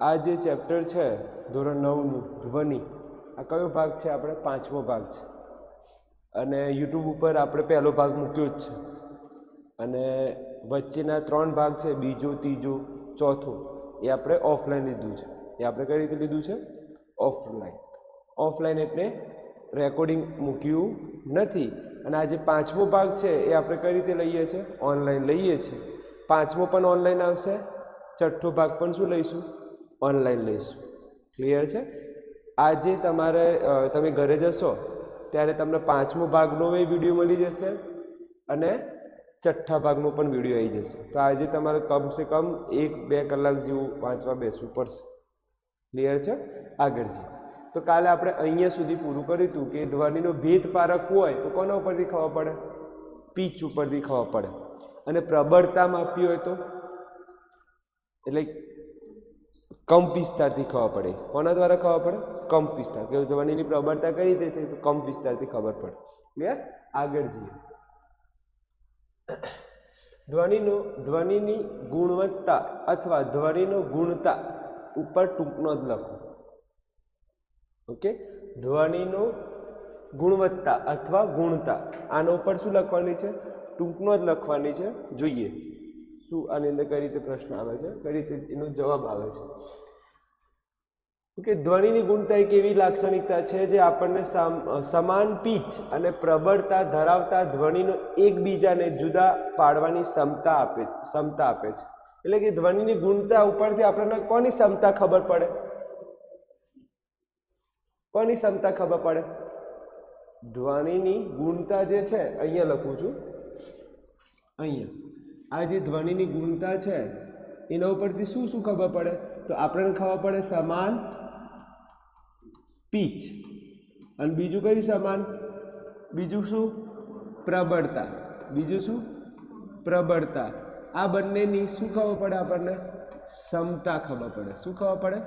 આ જે ચેપ્ટર છે ધોરણ 9નું ધ્વનિ, આ કયો ભાગ છે? આપણે 5મો ભાગ છે અને યુટ્યુબ ઉપર આપણે પહેલો ભાગ મૂક્યો જ છે અને વચ્ચેના 3 ભાગ છે, બીજો, ત્રીજો, ચોથો, એ આપણે ઓફલાઈન લીધું છે. એ આપણે કઈ રીતે લીધું છે? ઓફલાઈન. ઓફલાઈન એટલે રેકોર્ડિંગ મૂક્યું નથી. અને આ જે 5મો ભાગ છે એ આપણે કઈ રીતે લઈએ છીએ? ઓનલાઈન લઈએ છીએ. 5મો પણ ઓનલાઈન આવશે, 6થો ભાગ પણ શું લઈશું? ઓનલાઈન લઈશું. ક્લિયર છે? આજે તમે ઘરે જશો ત્યારે તમને 5મો ભાગનો વિડીયો મળી જશે અને 6થા ભાગનો પણ વિડીયો આવી જશે. તો આજે તમારે કમસે કમ 1-2 કલાક જેવું વાંચવા બેસવું પડશે. ક્લિયર છે? આગળ જઈએ તો કાલે આપણે અહીંયા સુધી પૂરું કર્યું હતું કે ધ્વનિનો ભેદ પારખવો હોય તો કોના ઉપરથી ખબર પડે? પીચ ઉપરથી ખબર પડે. અને પ્રબળતા માપવી હોય તો એટલે કંપ વિસ્તારથી ખબર પડે. કોના દ્વારા ખબર પડે? કંપ વિસ્તાર. કે ધ્વનિની પ્રબળતા કઈ રીતે છે? તો કંપ વિસ્તારથી ખબર પડે. ક્લિયર? આગળ જઈએ. ધ્વનિની ગુણવત્તા અથવા ધ્વનિનો ગુણતા ઉપર ટૂંક નોંધ લખો. ઓકે, ધ્વનિનો ગુણવત્તા અથવા ગુણતા, આના ઉપર શું લખવાની છે? ટૂંક નોંધ લખવાની છે. જોઈએ શું આની અંદર કઈ રીતે પ્રશ્ન આવે છે, કઈ રીતે એનો જવાબ આવે છે. ઓકે, ધ્વનિની ગુણતા એક એવી લાક્ષણિકતા છે જે આપણને સમાન પીચ અને પ્રબળતા ધરાવતા ધ્વનિનો એકબીજાને જુદા પાડવાની ક્ષમતા આપે છે. એટલે કે ધ્વનિની ગુણતા ઉપરથી આપણને કોની ક્ષમતા ખબર પડે? કોની ક્ષમતા ખબર પડે? ધ્વનિની ગુણતા જે છે, અહીંયા લખું છું, અહીંયા આ જે ધ્વનિની ગુણતા છે એના ઉપરથી શું શું ખબર પડે? તો આપણને ખબર પડે સમાન પીચ, અને બીજું કયું સમાન? બીજું શું? પ્રબળતા. બીજું શું? પ્રબળતા. આ બંનેની શું ખબર પડે આપણને? ક્ષમતા ખબર પડે. શું ખબર પડે?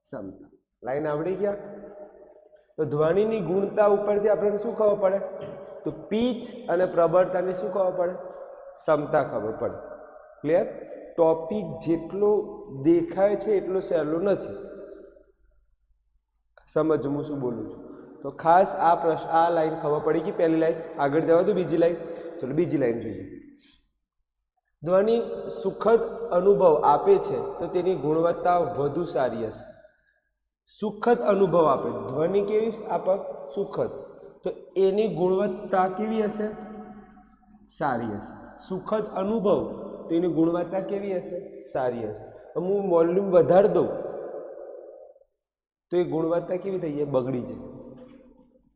ક્ષમતા. લાઈન આવડી ગયા? તો ધ્વનિની ગુણતા ઉપરથી આપણને શું ખબર પડે? તો પીચ અને પ્રબળતાની શું ખબર પડે? ક્ષમતા ખબર પડે. ક્લિયર? ટોપિક જેટલો દેખાય છે એટલો સહેલો નથી. સમજો હું શું બોલું છું. તો ખાસ આ લાઈન ખબર પડી કે પહેલી લાઈન. આગળ જવા દો બીજી લાઈન. ચલો બીજી લાઈન જોઈએ. ધ્વનિ સુખદ અનુભવ આપે છે તો તેની ગુણવત્તા વધુ સારી હશે. સુખદ અનુભવ આપે, ધ્વનિ કેવી આપે? સુખદ. તો એની ગુણવત્તા કેવી હશે? સારી હશે. સુખદ અનુભવ, તો એની ગુણવત્તા કેવી હશે? સારી હશે. હું વોલ્યુમ વધારી દઉં તો એ ગુણવત્તા કેવી થઈ જાય? બગડી જાય.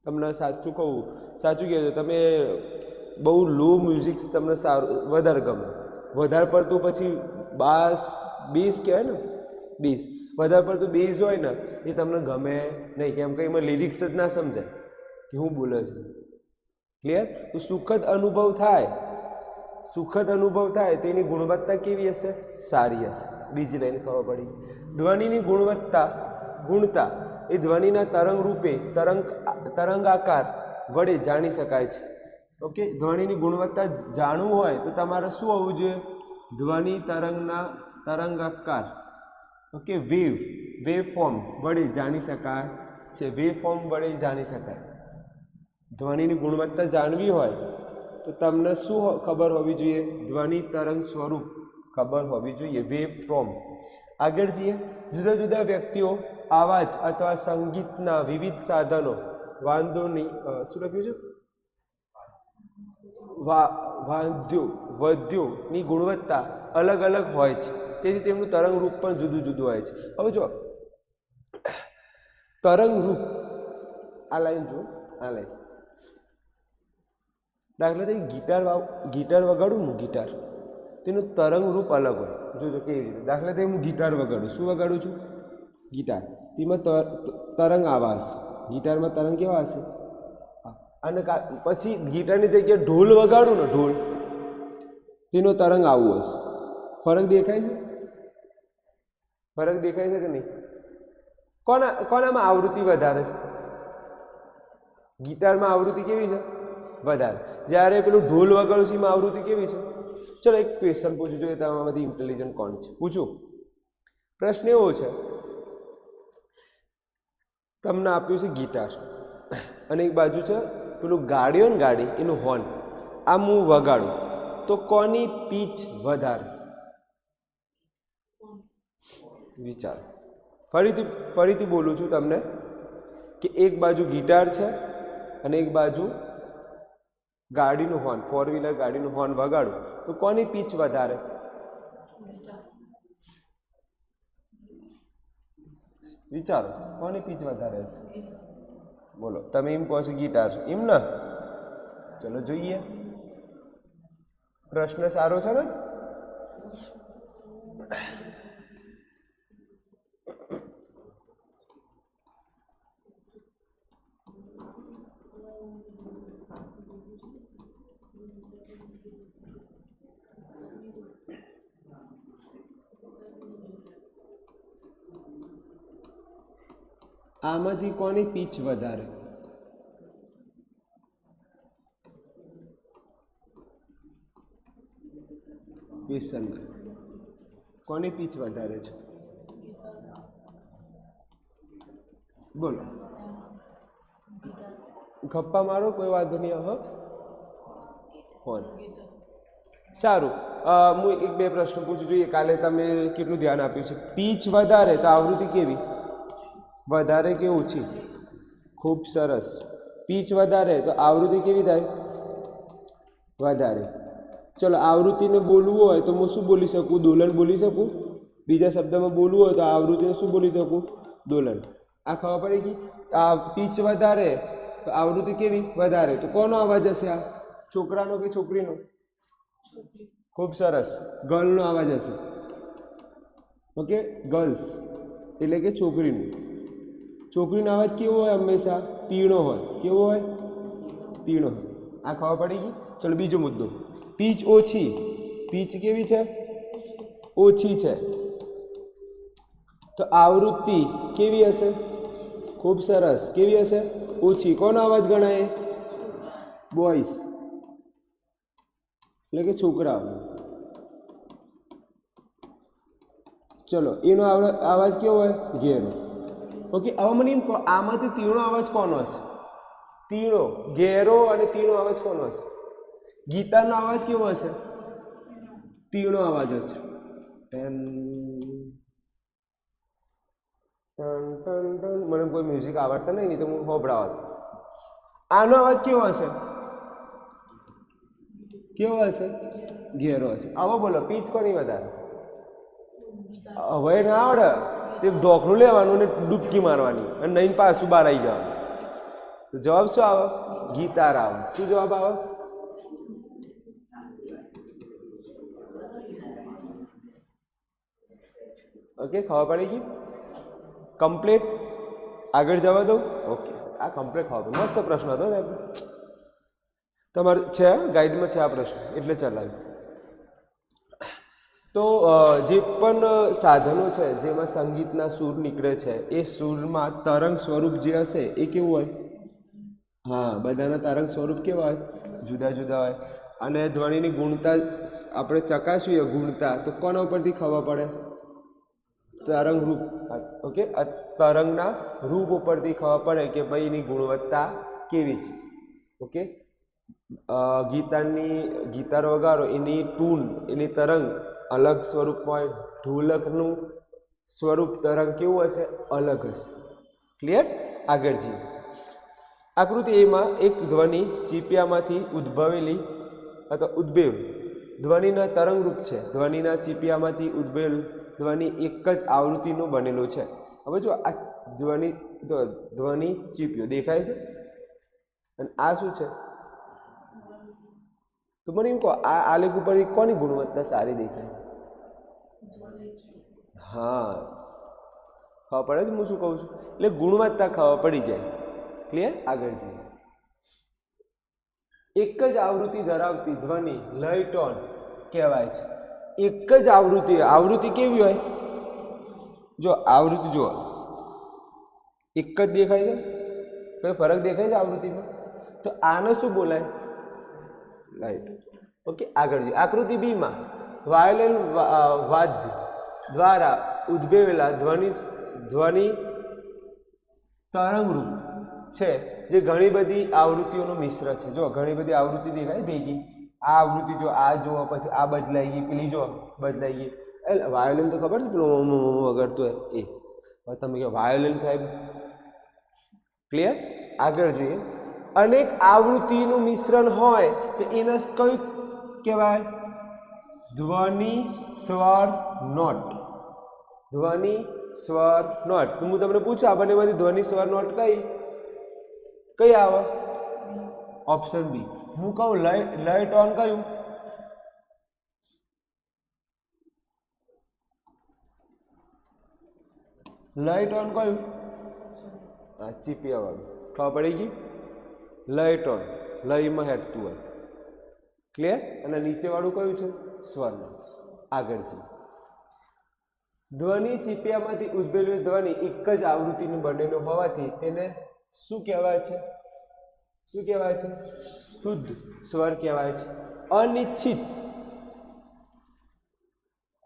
તમને સાચું કહું, સાચું કહેજો, તમે બહુ લો મ્યુઝિક તમને સારું વધારે ગમે, વધારે પડતું પછી બેઝ કહેવાય ને, બેઝ વધારે પડતું બેઝ હોય ને એ તમને ગમે નહીં. કેમ કે એમાં લિરિક્સ જ ના સમજાય કે હું બોલે છે. ક્લિયર? તો સુખદ અનુભવ થાય, સુખદ અનુભવ થાય તો એની ગુણવત્તા કેવી હશે? સારી હશે. બીજી લાઈન ખબર પડી. ધ્વનિની ગુણતા એ ધ્વનિના તરંગ રૂપે તરંગાકાર વડે જાણી શકાય છે. ઓકે, ધ્વનિની ગુણવત્તા જાણવું હોય તો તમારે શું હોવું જોઈએ? ધ્વનિ તરંગાકાર, ઓકે, વેવ ફોર્મ વડે જાણી શકાય છે. વેવ ફોર્મ વડે જાણી શકાય. ધ્વનિની ગુણવત્તા જાણવી હોય તો તમને શું ખબર હોવી જોઈએ? ધ્વનિ તરંગ સ્વરૂપ ખબર હોવી જોઈએ, વેવ ફોર્મ. આગળ જઈએ. જુદા જુદા વ્યક્તિઓ આવાજ અથવા સંગીતના વિવિધ સાધનો શું લખ્યું છે? વાદ્યોની ગુણવત્તા અલગ અલગ હોય છે, તેથી તેમનું તરંગ રૂપ પણ જુદું જુદું હોય છે. હવે જો તરંગ રૂપ, આ લાઈન જો, આ લાઈન દાખલા તરીકે ગિટાર વગાડું હું, ગિટાર, તેનું તરંગ રૂપ અલગ હોય. જોજો કેવી રીતે. દાખલા તરીકે હું ગિટાર વગાડું. શું વગાડું છું? ગિટાર. તેમાં તરંગ આવા હશે. ગિટારમાં તરંગ કેવા હશે? અને પછી ગિટારની જગ્યાએ ઢોલ વગાડું ને, ઢોલ, તેનો તરંગ આવું હશે. ફરક દેખાય છે? ફરક દેખાય છે કે નહીં? કોનામાં આવૃત્તિ વધારે છે? ગિટારમાં આવૃત્તિ કેવી છે? વધારે. જ્યારે પેલું ઢોલ વગાડું છે એમાં આવૃત્તિ કેવી છે? ચલો એક ક્વેશ્ચન પૂછું, જોઈએ તમારામાંથી ઇન્ટેલિજન્ટ કોણ છે પૂછું. પ્રશ્ન એવો છે, તમને આપ્યું છે ગિટાર અને એક બાજુ છે પેલું ગાડીઓ ને ગાડી એનું હોર્ન, આમ હું વગાડું તો કોની પીચ વધારે? વિચારો. ફરીથી બોલું છું તમને કે એક બાજુ ગિટાર છે અને એક બાજુ ગાડીનું હોર્ન, 4 વ્હીલર ગાડીનું હોર્ન વગાડું તો કોની પીચ વધારે? વિચારો કોની પીચ વધારે હશે? બોલો. તમે એમ કહો છો ગિટાર, એમ ને? ચલો જોઈએ. પ્રશ્ન સારો છે ને? આમાંથી કોની પીચ વધારે? ક્વેશ્ચનમાં કોની પીચ વધારે છે? બોલો. ગપ્પા મારો, કોઈ વાંધો નહીં. હા, હોર્ન. સારું. હું એક બે પ્રશ્ન પૂછું જોઈએ. કાલે તમે કેટલું ધ્યાન આપ્યું છે? પીચ વધારે તો આવૃત્તિ કેવી? વધારે કે ઓછી? ખૂબ સરસ. પીચ વધારે તો આવૃત્તિ કેવી થાય? વધારે. ચલો, આવૃત્તિને બોલવું હોય તો હું શું બોલી શકું? દોલન બોલી શકું. બીજા શબ્દમાં બોલવું હોય તો આવૃત્તિને શું બોલી શકું? દોલન. આ ખબર પડી ગઈ? આ પીચ વધારે તો આવૃત્તિ કેવી? વધારે. તો કોનો અવાજ હશે? આ છોકરાનો કે છોકરીનો? ખૂબ સરસ. ગર્લનો અવાજ હશે. ઓકે, ગર્લ્સ એટલે કે છોકરીનું. છોકરીનો અવાજ કેવો હોય? હંમેશા તીણો હોય. કેવો હોય? તીણો હોય. આ ખબર પડી ગઈ? ચલો, બીજો મુદ્દો. પીચ ઓછી. પીચ કેવી છે? ઓછી છે. તો આવૃત્તિ કેવી હશે? ખૂબ સરસ. કેવી હશે? ઓછી. કોનો અવાજ ગણાય? બોયસ એટલે કે છોકરાઓ. ચલો, એનો અવાજ કેવો હોય? ઘેરો. ઓકે, હવે મને એમ કહો, આમાંથી તીણો અવાજ કોનો હશે? તીણો, ઘેરો અને તીણો અવાજ કોનો હશે? ગીતાનો અવાજ કેવો હશે? તીણો અવાજ હશે. મને કોઈ મ્યુઝિક આવડતા નહીં તો હું હોબળાવત. આનો અવાજ કેવો હશે? કેવો હશે? ઘેરો હશે. આવો બોલો, પીચ કોની વધારે? હવે ના આવડે તે ઢોકણું લેવાનું ને ડૂબકી મારવાની અને નહીં પાછું બહાર આવી જવાનું. તો જવાબ શું આવે? ગિટાર આવે. શું જવાબ આવે? ઓકે, ખબર પડી ગઈ? કમ્પ્લીટ. આગળ જવા દઉં? ઓકે, આ કમ્પ્લીટ ખબર પડી. મસ્ત પ્રશ્ન હતો સાહેબ. તમારે છે ગાઈડમાં છે આ પ્રશ્ન એટલે ચલાવ્યું. તો જે પણ સાધનો છે જેમાં સંગીતના સૂર નીકળે છે એ સૂરમાં તરંગ સ્વરૂપ જે હશે એ કેવું હોય? હા, બધાના તરંગ સ્વરૂપ કેવા હોય? જુદા જુદા હોય. અને ધ્વનિની ગુણતા આપણે ચકાસવીએ ગુણતા તો કોના ઉપરથી ખબર પડે? તરંગ રૂપ. ઓકે, તરંગના રૂપ ઉપરથી ખબર પડે કે ભાઈ એની ગુણવત્તા કેવી છે. ઓકે, ગિટાર વગાડો એની ટૂન, એની તરંગ અલગ સ્વરૂપ હોય. ઢોલકનું સ્વરૂપ તરંગ કેવું હશે? અલગ હશે. ક્લિયર? આગળ જઈએ. આકૃતિ એમાં એક ધ્વનિ ચીપિયામાંથી ઉદ્ભવેલી અથવા ઉદ્ભવ ધ્વનિના તરંગરૂપ છે. ધ્વનિના ચીપિયામાંથી ઉદ્ભવેલ ધ્વનિ એક જ આવૃત્તિનો બનેલો છે. હવે જો આ ધ્વનિ ચીપિયો દેખાય છે અને આ શું છે? તો મને એમ કહો, આ આલેખ ઉપર કોની ગુણવત્તા સારી દેખાય છે? હા, ખબર પડે છે હું શું કહું છું? એટલે ગુણવત્તા ખબર પડી જાય. ક્લિયર? આગળ જઈએ. એક જ આવૃત્તિ ધરાવતી ધ્વનિ લય ટોન કહેવાય છે. એક જ આવૃત્તિ કેવી હોય? જો આવૃત્તિ જુઓ, એક જ દેખાય છે. કોઈ ફરક દેખાય છે આવૃત્તિમાં? તો આને શું બોલાય? રાઈટ. ઓકે, આગળ જઈએ. આકૃતિ બીમાં વાયોલિન વાદ્ય દ્વારા ઉદ્ભવેલા ધ્વનિ તરંગરૂપ છે જે ઘણી બધી આવૃત્તિઓનું મિશ્ર છે. જો ઘણી બધી આવૃત્તિ દેખાય ભેગી, આ આવૃત્તિ જો આ જો પછી આ બદલાઈ ગઈ, પેલી જો બદલાઈ ગઈ. એટલે વાયોલિન તો ખબર છે પેલું વગાડતું હોય એ, તમે કહો વાયોલિન સાહેબ. ક્લિયર? આગળ જોઈએ. અનેક આવૃત્તિનું મિશ્રણ હોય તો એને કયું કહેવાય? ધ્વનિ સ્વર નોટ. ધ્વનિ સ્વર નોટ. તો હું તમને પૂછું આ બંનેમાંથી ધ્વનિ સ્વર નોટ કઈ આવે? Option B. હું કહું લય ટોન કયું? લય ટોન કયું? હા, ચીપિયા વાળું. ખબર પડી ગઈ? લય ટોન લયમાં હેઠતું હોય. ક્લિયર? અને નીચે વાળું કયું છે? સ્વરનું. આગળ છે ધ્વનિ ચીપિયામાંથી ઉદ્ભવેલી ધ્વનિ એક જ આવૃત્તિનું બનેલું હોવાથી તેને શું કહેવાય છે? શું કહેવાય છે? શુદ્ધ સ્વર કહેવાય છે. અનિશ્ચિત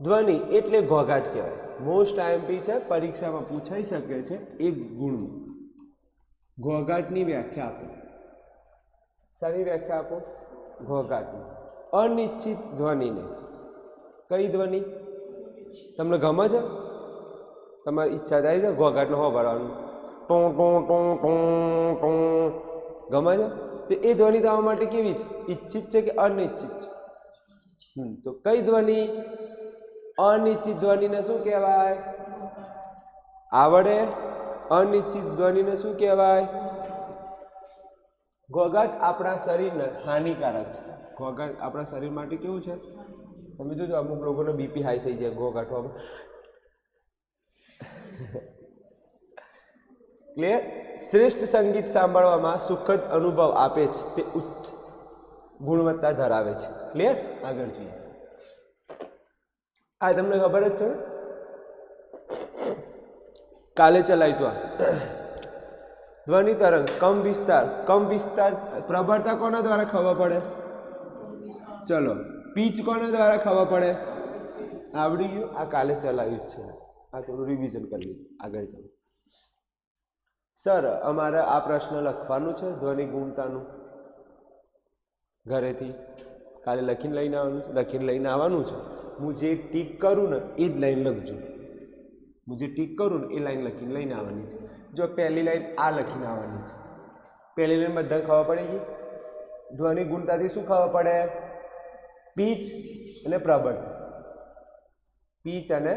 ધ્વનિ એટલે ઘોઘાટ કહેવાય. મોસ્ટ આઈએમપી છે, પરીક્ષામાં પૂછાઈ શકે છે. એક ગુણ ઘોઘાટની વ્યાખ્યા આપો. સારી વ્યાખ્યા આપો ઘોઘાટની. અનિશ્ચિત ધ્વનિને કઈ ધ્વનિ તમને ગમે છે? તમારી ઈચ્છા થાય છે ઘોઘાટનો હો ભરવાનું? ટો ટો ટો ટો ટો ગમે છે? તો એ ધ્વનિ તમારા માટે કેવી છે? ઈચ્છિત છે કે અનિશ્ચિત છે? તો કઈ ધ્વનિ? અનિશ્ચિત ધ્વનિને શું કહેવાય? આવડે? અનિશ્ચિત ધ્વનિને શું કહેવાય? ઘોઘાટ આપણા શરીરને હાનિકારક છે. ઘોઘાટ આપણા શરીર માટે કેવું છે? તમે જોજો અમુક લોકોને બીપી હાઈ થઈ જાય ઘોઘાટવામાં. ક્લિયર? શ્રેષ્ઠ સંગીત સાંભળવામાં સુખદ અનુભવ આપે છે. તે ઉચ્ચ ગુણવત્તા ધરાવે છે. ક્લિયર? આગળ જોઈએ. આ તમને ખબર જ છે ને? કાલે ચલાવ્યું તો ધ્વનિ તરંગ કમ વિસ્તાર પ્રબળતા કોના દ્વારા ખબર પડે? ચલો પીચ કોના દ્વારા ખબર પડે? આવડી ગયું? આ કાલે ચલાવ્યું જ છે. આ થોડું રિવિઝન કરી લીધું. આગળ ચાલો. સર અમારે આ પ્રશ્ન લખવાનું છે ધ્વનિ ગુણતાનું ઘરેથી. કાલે લખીને લઈને આવવાનું છે. લખીને લઈને આવવાનું છે. હું જે ટીક કરું ને એ જ લાઈન લખજો. હું જે ટીક કરું ને એ લાઈન લખીને લઈને આવવાની છે. જો પહેલી લાઈન આ લખીને આવવાની છે. પહેલી લાઈન બધાને ખબર પડી ગઈ? ધ્વનિ ગુણતાથી શું ખબર પડે? પીચ અને પ્રબળતા. પીચ અને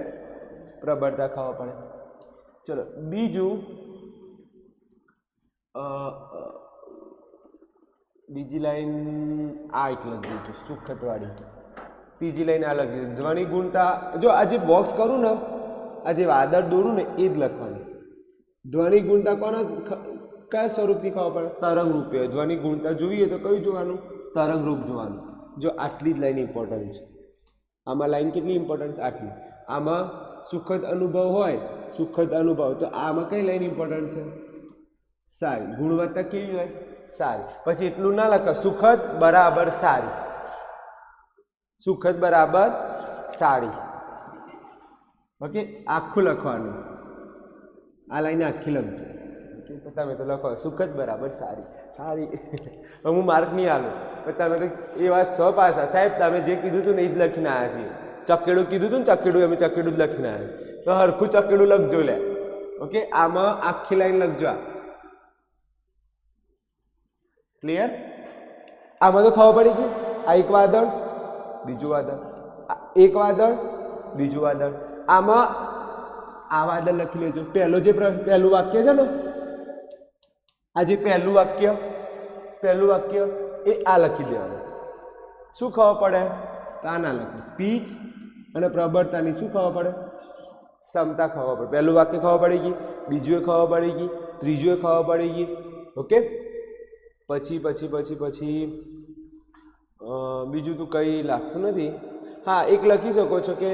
પ્રબળતા ખબર પડે. ચલો બીજું, બીજી લાઈન આ એક લખી દઈશું સુખતવાળી. ત્રીજી લાઈન આ લખી દઈશું ધ્વનિ ગુણતા. જો આ જે બોક્સ કરું ને, આ જે વાદળ દોરું ને એ જ લખવાની. ધ્વનિ ગુણતા કોના કયા સ્વરૂપથી ખબર પડે? તરંગ રૂપે. ધ્વનિ ગુણતા જોઈએ તો કયું જોવાનું? તરંગ રૂપ જોવાનું. જો આટલી જ લાઈન ઇમ્પોર્ટન્ટ છે. આમાં લાઈન કેટલી ઇમ્પોર્ટન્ટ છે? આટલી. આમાં સુખદ અનુભવ હોય, સુખદ અનુભવ, તો આમાં કઈ લાઈન ઇમ્પોર્ટન્ટ છે? સારી. ગુણવત્તા કેવી હોય? સારી. પછી એટલું ના લખો સુખદ બરાબર સારી. સુખદ બરાબર સારી. ઓકે, આખું લખવાનું. આ લાઈને આખી લખજો. તમે તો લખો સુખદ બરાબર સારી. સારી હું માર્ક નહીં આલું. તમે તો એ વાત 100 પાસા. સાહેબ તમે જે કીધું હતું ને એ જ લખીને આવ્યા છીએ. ચકેડું કીધું હતું ને, ચકેડું અમે ચકેડું જ લખીને આવ્યા. તો હરખું ચકેડું લખજો લે. ઓકે, આમાં આખી લાઈન લખજો. આ ક્લિયર? આમાં તો ખબર પડી ગઈ. આ એક વાદળ, બીજું વાદળ, એક વાદળ, બીજું વાદળ. આમાં આ વાદળ લખી લેજો. પહેલું વાક્ય છે ને, આ જે પહેલું વાક્ય એ આ લખી દેવાનું. શું ખબર પડે? તો આ ના લખો. પીચ અને પ્રબળતાની શું ખબર પડે? ક્ષમતા ખબર પડે. પહેલું વાક્ય ખબર પડી ગઈ, બીજું એ ખબર પડી ગઈ, ત્રીજું એ ખબર પડી ગઈ. ઓકે, પછી બીજું તો કંઈ લાગતું નથી. હા, એક લખી શકો છો કે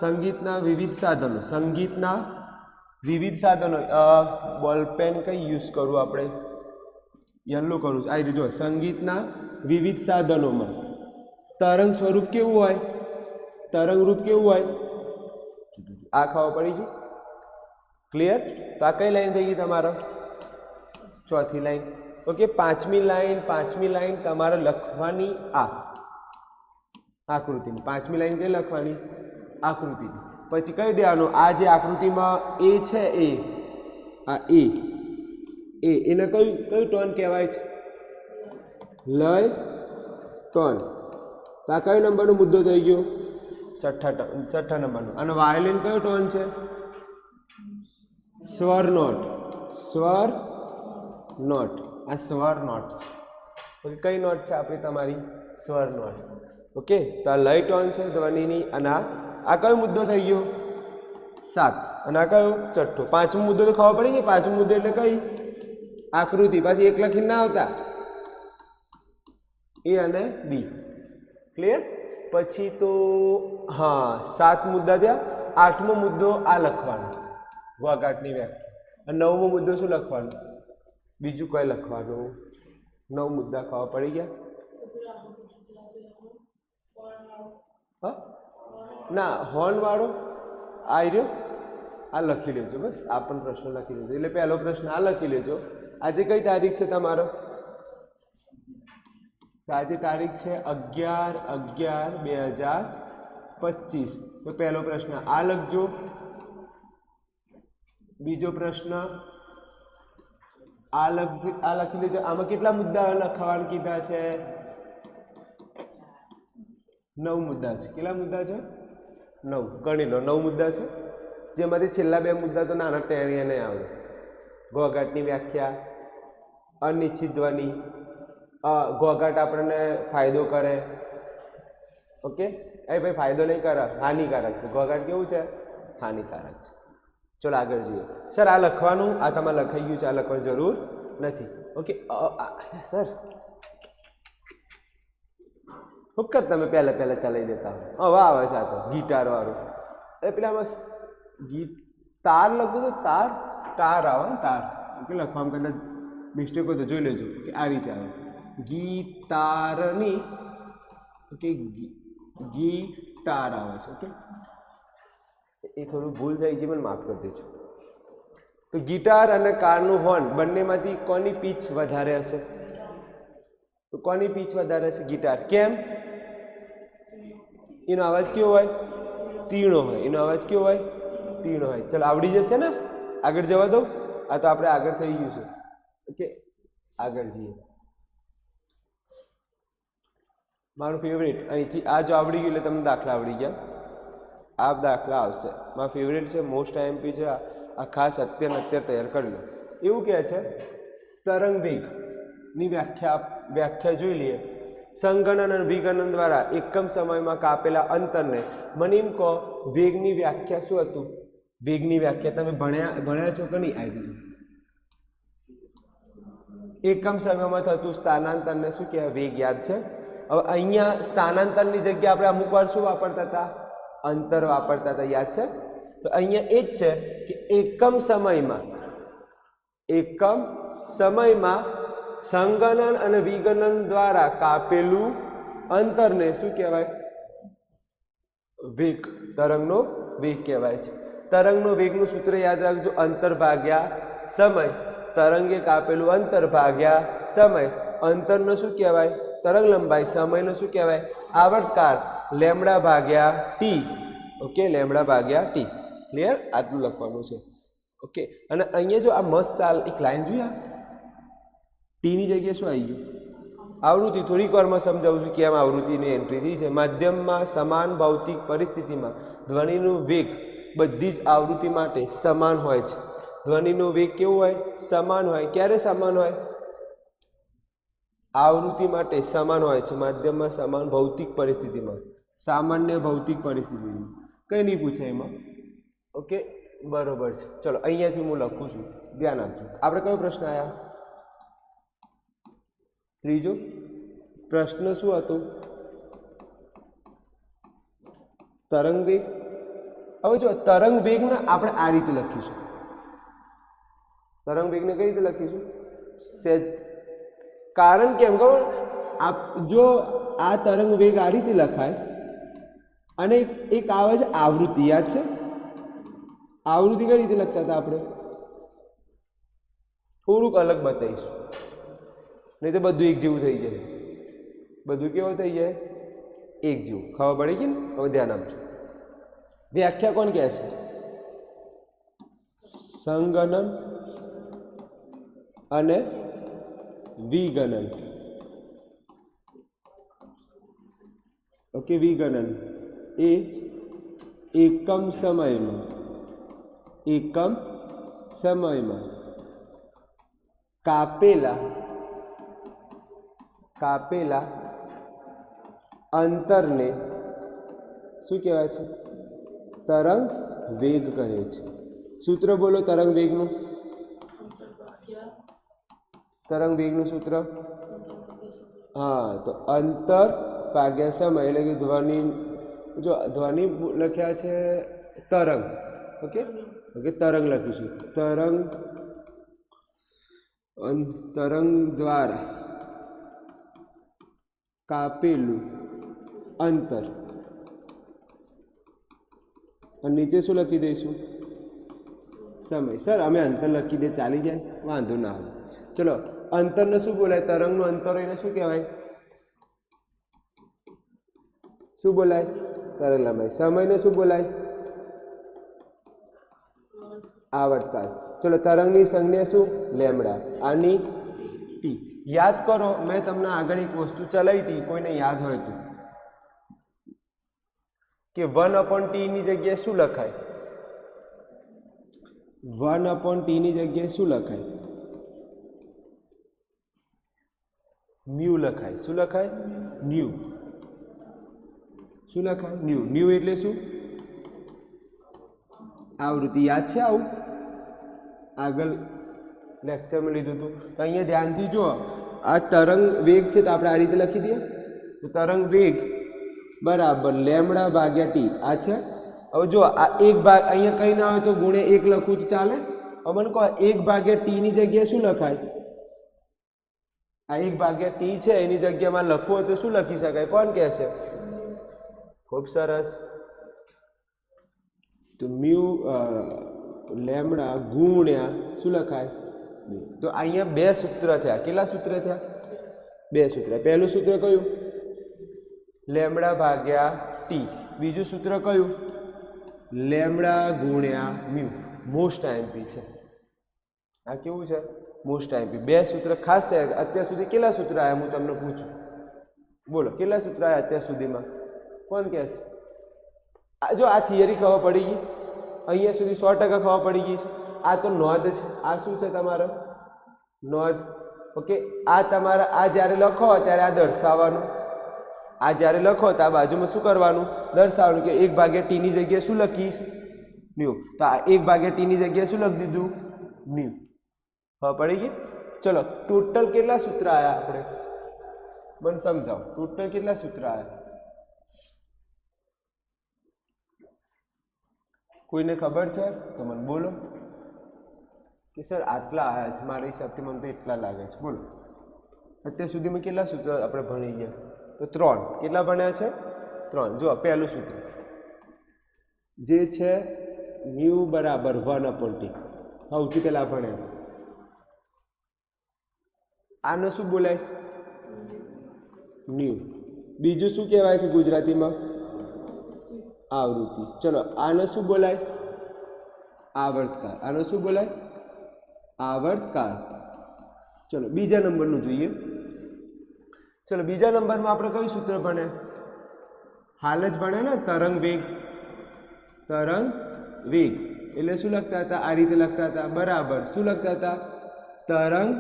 સંગીતના વિવિધ સાધનો. બોલપેન કઈ યુઝ કરું આપણે? યલો કરું છું. આ જો સંગીતના વિવિધ સાધનોમાં તરંગ સ્વરૂપ કેવું હોય? તરંગ રૂપ કેવું હોય? આ ખબર પડી ગઈ? ક્લિયર? તો આ કઈ લાઈન થઈ ગઈ તમારો? ચોથી લાઈન. ઓકે, પાંચમી લાઈન તમારે લખવાની આ આકૃતિની. પાંચમી લાઈન કઈ લખવાની? આકૃતિની. પછી કહી દેવાનું આ જે આકૃતિમાં એ છે એ આ એને કયું ટોન કહેવાય છે? લય ટોન. તો આ કયો નંબરનો મુદ્દો થઈ ગયો? છઠ્ઠા નંબરનો. અને વાયોલિન કયો ટોન છે? સ્વર નોટ. આ સ્વર નોટ છે. ઓકે, કઈ નોટ છે આપણી તમારી? સ્વર નોટ. ઓકે, તો આ લય ટોન છે ધ્વનિની. અને આ કયો મુદ્દો થઈ ગયો? 7. અને આ કયો? છઠ્ઠો. પાંચમો મુદ્દો તો ખબર પડી ગઈ. પાંચમો મુદ્દો એટલે કઈ? આકૃતિ. પાછી એક લખીને ના આવતા, એ અને બી. ક્લિયર? પછી તો હા 7 મુદ્દા થયા. 8મો મુદ્દો આ લખવાનો, ઘોઘાટની વ્યાખ્યા. અને 9મો મુદ્દો શું લખવાનો? બીજું કઈ લખવાનું? 9 મુદ્દા ખબર પડી ગયા? હા ના, હોર્ન વાળો આ રહ્યો, આ લખી લેજો. બસ આ પણ પ્રશ્ન લખી લેજો. એટલે પહેલો પ્રશ્ન આ લખી લેજો. આજે કઈ તારીખ છે તમારો? આજે તારીખ છે 11/11/2025. તો પહેલો પ્રશ્ન આ લખજો. બીજો પ્રશ્ન આ લખી લેજો. આમાં કેટલા મુદ્દા લખવાનું કીધા છે? 9 મુદ્દા છે. કેટલા મુદ્દા છે? 9. ગણી લો, 9 મુદ્દા છે. જેમાંથી છેલ્લા 2 મુદ્દા તો નાના ટેણીએ નહીં આવે. ઘોઘાટની વ્યાખ્યા, અનિશ્ચિત ધ્વનિ, ઘોઘાટ આપણને ફાયદો કરે. ઓકે, એ ભાઈ ફાયદો નહીં કરે, હાનિકારક છે. ઘોઘાટ કેવું છે? હાનિકારક છે. ચલો આગળ જોઈએ. સર આ લખવાનું, આ તમારે લખાઈ ગયું છે, આ લખવાની જરૂર નથી. ઓકે સર, હુક્કત તમે પહેલા ચલાવી દેતા હો. હવે આવે છે આ તો ગિટાર વાળું. એટલે પેલામાં તાર લખતું તો તાર આવે ને, તાર. ઓકે, લખવામાં કદાચ મિસ્ટેક હોય તો જોઈ લેજો કે આ રીતે આવે. ગીતારની. ઓકે, ગીટાર આવે છે. ઓકે, એ થોડું ભૂલ થઈ ગઈ, મને માફ કરી દેજો. તો ગિટાર અને કારનું હોર્ન બંનેમાંથી કોની પીચ વધારે હશે? તો કોની પીચ વધારે હશે? ગિટાર. કેમ? એનો અવાજ કેવો હોય? તીણો હોય. એનો અવાજ કેવો હોય? તીણો હોય. ચલો આવડી જશે ને? આગળ જવા દો. આ તો આપણે આગળ થઈ ગયું છે. ઓકે, આગળ જઈએ. મારું ફેવરેટ અહીંથી આ જો આવડી ગયું એટલે તમને દાખલા આવડી ગયા. આ દાખલા આવશે. મારા ફેવરેટ છે, મોસ્ટ આઈએમપી છે. આ ખાસ અત્યારે તૈયાર કરી લો. એવું કહે છે તરંગ વેગની વ્યાખ્યા જોઈ લઈએ. સંગણન અને વિગણન દ્વારા એકમ સમયમાં કાપેલા અંતરને મને એમ કહો, વેગની વ્યાખ્યા શું હતું? વેગની વ્યાખ્યા તમે ભણ્યા છો કે નહીં? આવી એકમ સમયમાં થતું સ્થાનાંતરને શું કહેવાય? વેગ. યાદ છે? હવે અહીંયા સ્થાનાંતરની જગ્યાએ આપણે અમુક વાર શું વાપરતા હતા? અંતર વાપરતા હતા. યાદ છે? તો અહીંયા એ જ છે કે એકમ સમયમાં સંગણન અને વિગણન દ્વારા કાપેલું અંતરને શું કહેવાય? વેગ. તરંગનો વેગ કહેવાય છે. તરંગનો વેગનું સૂત્ર યાદ રાખજો, અંતર ભાગ્યા સમય. તરંગે કાપેલું અંતર ભાગ્યા સમય. અંતરનો શું કહેવાય? તરંગ લંબાઈ. સમયનો શું કહેવાય? આવર્તકાળ. લેમડા ભાગ્યા ટી. ઓકે, લેમડા ભાગ્યા ટી. ક્લિયર? આટલું લખવાનું છે. ઓકે, અને અહીંયા જો આ મસ્ત એક લાઈન જોયા, ટીની જગ્યાએ શું આવી ગયું? આવૃત્તિ. થોડીક વારમાં સમજાવું છું કેમ આવૃત્તિની એન્ટ્રી થઈ છે. માધ્યમમાં સમાન ભૌતિક પરિસ્થિતિમાં ધ્વનિનું વેગ બધી જ આવૃત્તિ માટે સમાન હોય છે. ધ્વનિનો વેગ કેવો હોય? સમાન હોય. ક્યારે સમાન હોય? આવૃત્તિ માટે સમાન હોય છે. માધ્યમમાં સમાન ભૌતિક પરિસ્થિતિમાં, સામાન્ય ભૌતિક પરિસ્થિતિમાં કંઈ નહીં પૂછે એમાં. ઓકે, બરોબર છે. ચલો અહીંયાથી હું લખું છું, ધ્યાન આપજો. આપણે કયો પ્રશ્ન આવ્યા? ત્રીજો પ્રશ્ન શું હતો? તરંગ વેગ. હવે જો તરંગ વેગને આપણે આ રીતે લખીશું. તરંગ વેગને કઈ રીતે લખીશું? સહેજ. કારણ કેમ ખબર? જો આ તરંગ વેગ આ રીતે લખાય અને એક આવે છે આવૃત્તિ. યાદ છે? આવૃત્તિ કઈ રીતે લખતા હતા આપણે? થોડુંક અલગ બતાવીશું, નહીં તો બધું એક જેવું થઈ જાય. બધું કેવું થઈ જાય? એક જેવું. ખબર પડી ગઈ ને? હવે ધ્યાન આપજો. વ્યાખ્યા કોણ કહે છે? સંગણન અને વિગણન. ઓકે, વિગણન એ એકમ સમયમાં કાપેલા અંતરને શું કહેવાય છે? તરંગ વેગ કહે છે. સૂત્ર બોલો તરંગ વેગનું. તરંગ વેગનું સૂત્ર, હા, તો અંતર ભાગ્યા સમય, એટલે કે ધ્વનિ, જો ધ્વનિ લખ્યા છે તરંગ, ઓકે ઓકે, તરંગ લખીશું. તરંગ દ્વારા કાપેલું અંતર, અને નીચે શું લખી દઈશું? સમય. સર અમે અંતર લખી દે, ચાલી જાય, વાંધો ના આવે. ચલો, અંતરને શું બોલાય? તરંગનું અંતર એને શું કહેવાય? શું બોલાય? તરંગ લંબાઈ. સમયને શું બોલાય? આવર્તકાળ. ચલો, તરંગની સંજ્ઞા શું? લેમ્ડા. આની ટી. યાદ કરો, મેં તમને આગળ એક વસ્તુ ચલાવી હતી, કોઈને યાદ હોય તો, કે 1/t ની જગ્યાએ શું લખાય? 1/t ની જગ્યાએ શું લખાય? ન્યુ લખાય. શું લખાય? ન્યુ. શું લખાય? ન્યુ. ન્યુ એટલે શું? આવૃત્તિ. યાદ છે આવું? આગળ લેક્ચરમાં લીધું હતું. તો અહીંયા ધ્યાનથી જુઓ, આ તરંગ વેગ છે, તો આપણે આ રીતે લખી દઈએ. તો તરંગ વેગ બરાબર લેમ્ડા ભાગ્યા ટી. આ છે. હવે જો આ એક ભાગ અહીંયા કંઈ ના હોય તો ગુણ્યા 1 લખું તો ચાલે? અમને કહો 1/t ની જગ્યાએ શું લખાય? આ 1/t છે, એની જગ્યામાં લખવું હોય તો શું લખી શકાય? કોણ કહેશે? ખૂબ સરસ. તો મ્યુ લેમ્ડા ગુણ્યા શું લખાય? તો અહીંયા 2 સૂત્ર થયા. કેટલા સૂત્ર થયા? 2 સૂત્ર. પહેલું સૂત્ર કયું? લેમ્ડા ભાગ્યા ટી. બીજું સૂત્ર કયું? લેમ્ડા ગુણ્યા મ્યુ. મોસ્ટ આઈએમપી છે આ. કેવું છે? Most IMP. 2 સૂત્ર ખાસ થયા. અત્યાર સુધી કેટલા સૂત્ર આવ્યા? હું તમને પૂછું, બોલો કેટલા સૂત્ર આવ્યા અત્યાર સુધીમાં? કોણ કહેશે? જો આ થિયરી ખબર પડી ગઈ, અહીંયા સુધી 100% ખબર પડી ગઈ છે. આ તો નોંધ છે. આ શું છે? તમારો નોંધ. ઓકે, આ તમારા, આ જ્યારે લખો ત્યારે આ દર્શાવવાનું. આ જ્યારે લખો તો આ બાજુમાં શું કરવાનું? દર્શાવવાનું. કે 1/t ની જગ્યાએ શું લખીશ? ન્યુ. તો આ 1/t ની જગ્યાએ શું લખી દીધું? ન્યુ. ખબર પડી ગઈ? ચલો, ટોટલ કેટલા સૂત્ર આવ્યા આપણે? મને સમજાવો, ટોટલ કેટલા સૂત્ર આવ્યા? કોઈને ખબર છે તો મને બોલો. કે સર આટલા આવ્યા છે, મારા હિસાબથી મને તો એટલા લાગે છે. બોલો અત્યાર સુધીમાં કેટલા સૂત્ર આપણે ભણી ગયા? તો 3. કેટલા ભણ્યા છે? 3. જો પહેલું સૂત્ર જે છે મ્યુ બરાબર 1/t, સૌથી પહેલા ભણ્યા. આને શું બોલાય? ન્યુ. બીજું શું કહેવાય છે ગુજરાતીમાં? આવૃત્તિ. ચલો, આને શું બોલાય? આવર્તકાળ. આને શું બોલાય? આવર્તકાળ. ચલો, બીજા નંબરનું જોઈએ. ચલો, બીજા નંબરમાં આપણે કયું સૂત્ર ભણે? હાલ જ ભણે ને, તરંગ વેગ. તરંગ વેગ એટલે શું લખતા હતા? આ રીતે લખતા હતા. બરાબર. શું લખતા હતા? તરંગ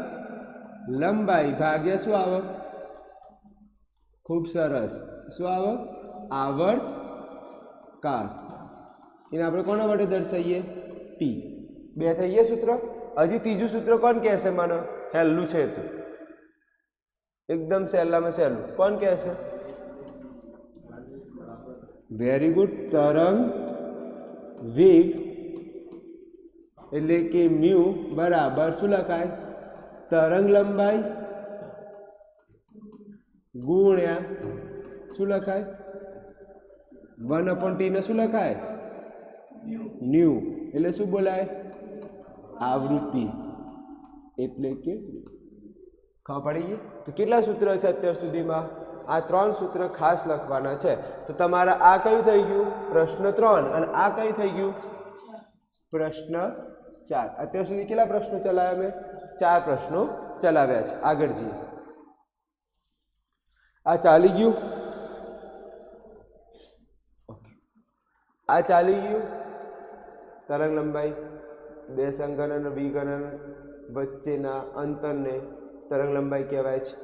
લંબાઈ ભાગ્યા શું આવે? ખૂબ સરસ. શું આવે? આવર્તકાળ. એને આપણે કોના માટે દર્શાવીએ? ટી. 2 થઈ ગયા સૂત્ર. હજી ત્રીજું સૂત્ર કોણ કહેશે મને? સહેલું છે તો, એકદમ સહેલામાં સહેલું. કોણ કહેશે? Very good. તરંગ વેગ એટલે કે મ્યુ બરાબર શું લખાય? તરંગ લંબાઈ ગુણ્યા શું લખાય? 1/t ને શું લખાય? ન્યુ એટલે શું બોલાય? આવૃત્તિ એટલે કે ખબર પડી ગઈ? તો કેટલા સૂત્ર છે અત્યાર સુધીમાં? આ 3 સૂત્ર ખાસ લખવાના છે. તો તમારા આ કયું થઈ ગયું? પ્રશ્ન 3. અને આ કયું થઈ ગયું? પ્રશ્ન 4. અત્યાર સુધી કેટલા પ્રશ્નો ચલાવ્યા મેં? 4 પ્રશ્નો ચલાવ્યા છે. આગળ જઈએ. આ ચાલી ગયું. આ ચાલી ગયું. તરંગ લંબાઈ, બે સંઘનન અને વિઘનન વચ્ચેના અંતરને તરંગ લંબાઈ કહેવાય છે.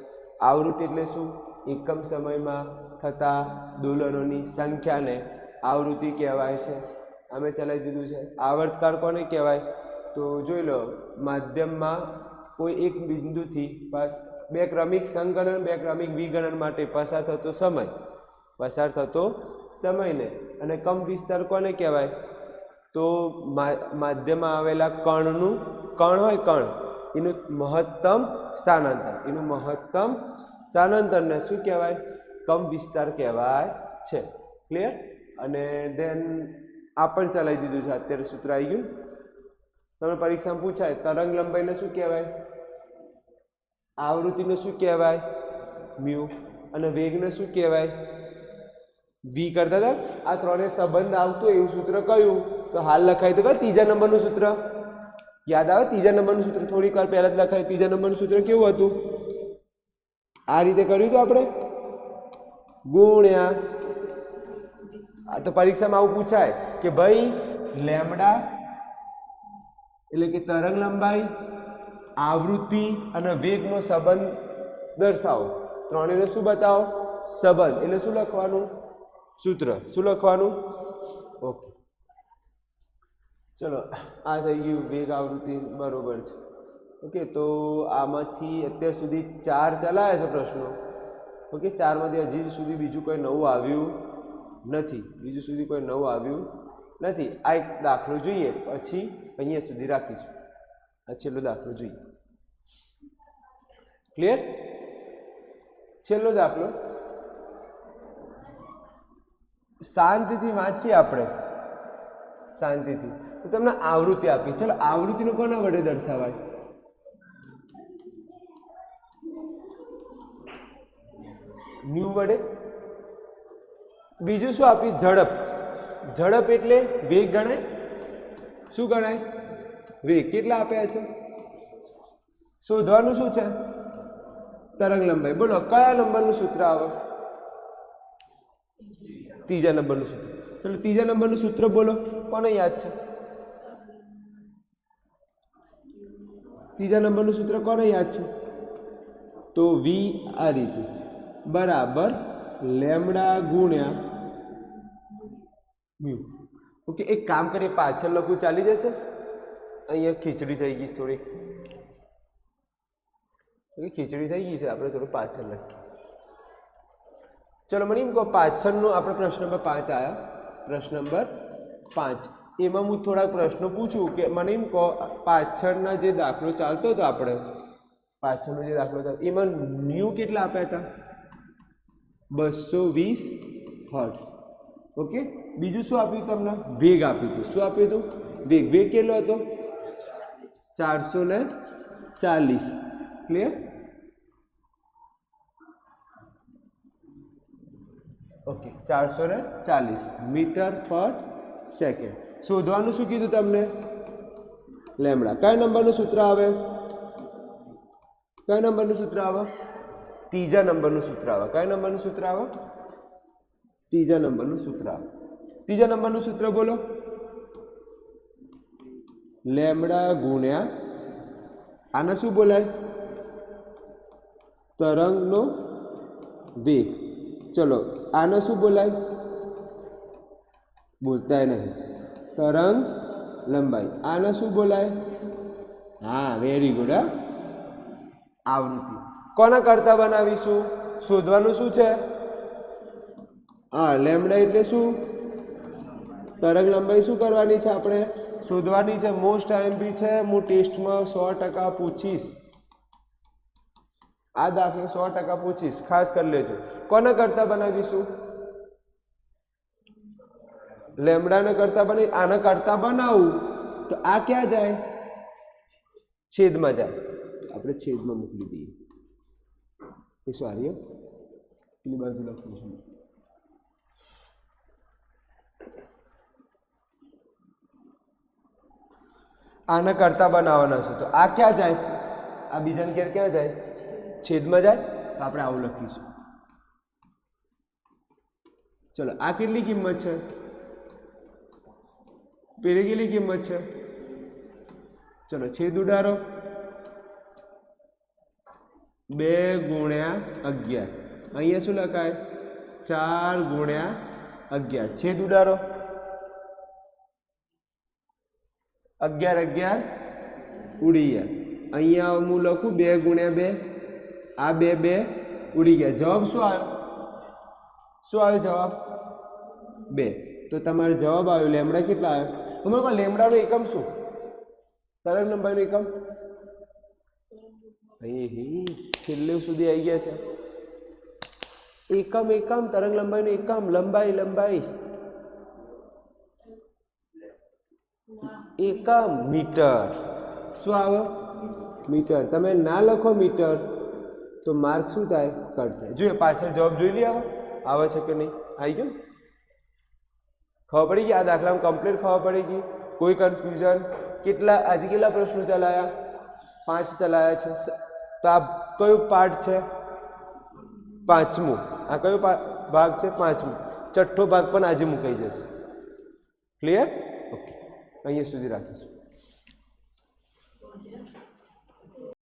આવૃત્તિ એટલે શું? એકમ સમયમાં થતા દોલનોની સંખ્યાને આવૃત્તિ કહેવાય છે. અમે ચલાવી દીધું છે. આવર્તકાળ કોને કહેવાય? તો જોઈ લો, માધ્યમમાં કોઈ એક બિંદુથી બે ક્રમિક સંગણન બે ક્રમિક વિગણન માટે પસાર થતો સમયને અને કંપ વિસ્તાર કોને કહેવાય? તો માધ્યમમાં આવેલા કણ હોય એનું મહત્તમ સ્થાનાંતરને શું કહેવાય? કંપ વિસ્તાર કહેવાય છે. ક્લિયર? અને દેન આ પણ ચલાવી દીધું છે. અત્યારે સૂત્ર આવી ગયું. તમે પરીક્ષામાં પૂછાય તરંગ લંબાઈને શું કહેવાય? આવૃત્તિને શું કહેવાય? મ્યુ. અને વેગને શું કહેવાય? વી કરતા હતા. આ ત્રણે સંબંધ આવતું એવું સૂત્ર કયું? તો હાલ લખાય તો ત્રીજા નંબરનું સૂત્ર યાદ આવે? ત્રીજા નંબરનું સૂત્ર થોડીક વાર પહેલા જ લખાય. ત્રીજા નંબરનું સૂત્ર કેવું હતું? આ રીતે કર્યું હતું આપણે, ગુણ્યા. આ તો પરીક્ષામાં આવું પૂછાય કે ભાઈ લેમડા એટલે કે તરંગ લંબાઈ, આવૃત્તિ અને વેગનો સંબંધ દર્શાવો. ત્રણેયનો શું બતાવો? સંબંધ. એટલે શું લખવાનું? સૂત્ર. શું લખવાનું? ઓકે, ચલો આ થઈ ગયું વેગ આવૃત્તિ. બરોબર છે. ઓકે, તો આમાંથી અત્યાર સુધી 4 ચલાવ્યા છે પ્રશ્નો. ઓકે, 4માંથી હજી સુધી બીજું કોઈ નવું આવ્યું નથી. આ એક દાખલો જોઈએ, પછી અહીંયા સુધી રાખીશું. આ છેલ્લો દાખલો જોઈએ. ક્લિયર? છેલ્લો દાખલો શાંતિથી વાંચીએ આપણે, શાંતિથી. તો તમને આવૃત્તિ આપી. ચલો, આવૃત્તિનો કોના વડે દર્શાવાય? ન્યુ વડે. બીજું શું આપ્યું? ઝડપ એટલે વેગ ગણાય. શું ગણાય? વેગ. કેટલા આપ્યા છે? શોધવાનું શું છે? તરંગ લંબાઈ. બોલો કયા નંબરનું સૂત્ર આવે? ત્રીજા નંબરનું સૂત્ર. ચલો, ત્રીજા નંબરનું સૂત્ર બોલો. કોને યાદ છે? ત્રીજા નંબરનું સૂત્ર કોને યાદ છે? તો વી આ રીતે બરાબર લેમડા ગુણ્યા મ્યુ. ઓકે, એક કામ કરીએ, પાછળ લખું, ચાલી જશે? અહીંયા ખીચડી થઈ ગઈ થોડીક. ખીચડી થઈ ગઈ છે, આપણે થોડું પાછળ લખીએ. ચલો, મને એમ કહો, પાછળનો આપણે પ્રશ્ન નંબર 5 આવ્યા. પ્રશ્ન નંબર 5 એમાં હું થોડાક પ્રશ્નો પૂછું કે મને એમ કહો, પાછળના જે દાખલો ચાલતો હતો આપણે, પાછળનો જે દાખલો હતો એમાં ન્યુ કેટલા આપ્યા હતા? 220 હર્ટ્ઝ. ઓકે, બીજું શું આપ્યું તમને? વેગ આપ્યું હતું. શું આપ્યું હતું? વેગ. વેગ કેટલો હતો? 440. ક્લિયર? ઓકે, 440 મીટર પર સેકન્ડ. શોધવાનું શું કીધું તમને? લેમડા. કયા નંબરનું સૂત્ર આવે? કયા નંબરનું સૂત્ર આવે? ત્રીજા નંબરનું સૂત્ર આવે. કયા નંબરનું સૂત્ર આવે? ત્રીજા નંબરનું સૂત્ર આવે. ત્રીજા નંબરનું સૂત્ર બોલો. લેમડા ગુણ્યા આને શું બોલાય? તરંગનો વેગ. ચલો, આને શું બોલાય? બોલતા નહીં. તરંગ લંબાઈ. આને શું બોલાય? હા, વેરી ગુડ. આવૃત્તિ. કોના કરતા બનાવીશું? શોધવાનું શું છે? હા, લેમડા એટલે શું? તરંગ લંબાઈ શું કરવાની છે? આપણે શોધવાની છે. મોસ્ટ આઈએમપી છે. હું ટેસ્ટમાં 100% પૂછીશ. આ દાખલો 100% પૂછીશ, ખાસ કરી લેજો. કોના કરતા બનાવીશું? લેમડાને કરતા બનાવી આને કરતા બનાવું તો આ ક્યાં જાય? છેદમાં જાય. આપણે છેદમાં મોકલી દઈએ. એ સારી પેલી બાજુ લખું છું. આને કરતા બનાવવાના છે તો આ ક્યાં જાય? આ બીજાને ઘેર ક્યાં જાય? છેદમાં જાય. તો આપણે આવું લખીશું. ચલો આ કેટલી કિંમત છે? પેલી કેટલી કિંમત છે? ચલો છેદ ઉડાડો. 2 ગુણ્યા 11. અહીંયા શું લખાય? 4 ગુણ્યા 11. છેદ ઉડાડો. 11 ઉડી ગયા. અહીંયા હું લખું 2 ગુણ્યા 2. આ 2 ઉડી ગયા. જવાબ શું આવ્યો? શું આવ્યો જવાબ? 2. તો તમારો જવાબ આવ્યો લેમડા કેટલા આવ્યો? તમારે કહો લેમડાનો એકમ શું? તરંગ લંબાઈનો એકમ અહીં છેલ્લે સુધી આવી ગયા છે. એકમ તરંગ લંબાઈનો એકમ. લંબાઈ એકમ મીટર. શું આવે? મીટર. તમે ના લખો મીટર તો માર્ક શું થાય? કટ થાય. જોઈએ પાછળ જવાબ જોઈ લઈએ. આવે છે કે નહીં? આવી ગયો? ખબર પડી ગઈ? આ દાખલામાં કમ્પ્લીટ ખબર પડી ગઈ? કોઈ કન્ફ્યુઝન? આજે કેટલા પ્રશ્નો ચલાયા? 5 ચલાયા છે. તો આ કયો પાર્ટ છે? 5મો. આ કયો ભાગ છે? 5મો. છઠ્ઠો ભાગ પણ આજે મુકાઈ જશે. ક્લિયર? ઓકે, અહીંયા સુધી રાખીશું.